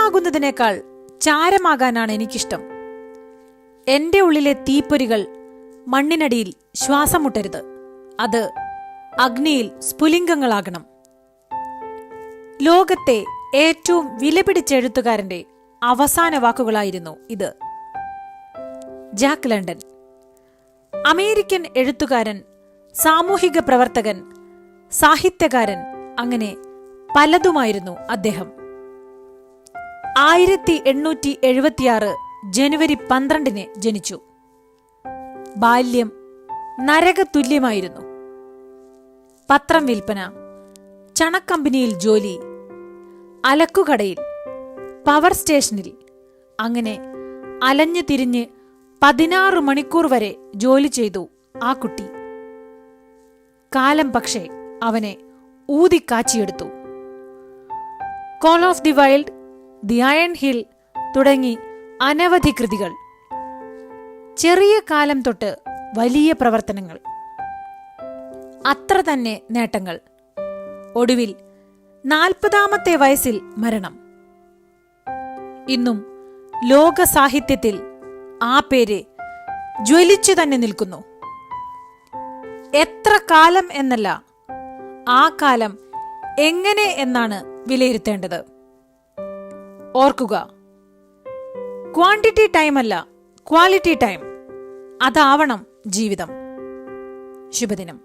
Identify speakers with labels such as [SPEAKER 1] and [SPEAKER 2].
[SPEAKER 1] നിറമാകുന്നതിനേക്കാൾ ചാരമാകാനാണ് എനിക്കിഷ്ടം. എന്റെ ഉള്ളിലെ തീപ്പൊരികൾ മണ്ണിനടിയിൽ ശ്വാസം മുട്ടരുത്. അത് അഗ്നിയിൽ സ്ഫുലിംഗങ്ങളാകണം. ലോകത്തെ ഏറ്റവും വിലപിടിച്ച എഴുത്തുകാരന്റെ അവസാന വാക്കുകളായിരുന്നു ഇത്. ജാക്ക് ലണ്ടൻ, അമേരിക്കൻ എഴുത്തുകാരൻ, സാമൂഹിക പ്രവർത്തകൻ, സാഹിത്യകാരൻ, അങ്ങനെ പലതുമായിരുന്നു അദ്ദേഹം. 1876 ജനുവരി 12 ജനിച്ചു. ബാല്യം നരകതുല്യമായിരുന്നു. പത്രം വിൽപ്പന, ചണക്കമ്പനിയിൽ ജോലി, അലക്കുകടയിൽ, പവർ സ്റ്റേഷനിൽ, അങ്ങനെ അലഞ്ഞു തിരിഞ്ഞ് 16 മണിക്കൂർ വരെ ജോലി ചെയ്തു ആ കുട്ടി. കാലം പക്ഷേ അവനെ ഊതിക്കാച്ചിയെടുത്തു. Call of the wild, the iron heel തുടങ്ങി അനവധി കൃതികൾ. ചെറിയ കാലം തൊട്ട് വലിയ പ്രവർത്തനങ്ങൾ, അത്ര തന്നെ നേട്ടങ്ങൾ. ഒടുവിൽ 40ാമത്തെ വയസ്സിൽ മരണം. ഇന്നും ലോക സാഹിത്യത്തിൽ ആ പേര് ജ്വലിച്ചു തന്നെ നിൽക്കുന്നു. എത്ര കാലം എന്നല്ല, ആ കാലം എങ്ങനെ എന്നാണ് വിലയിരുത്തേണ്ടത്. ഓർക്കുക, ക്വാണ്ടിറ്റി ടൈം അല്ല, ക്വാളിറ്റി ടൈം. അതാവണം ജീവിതം. ശുഭദിനം.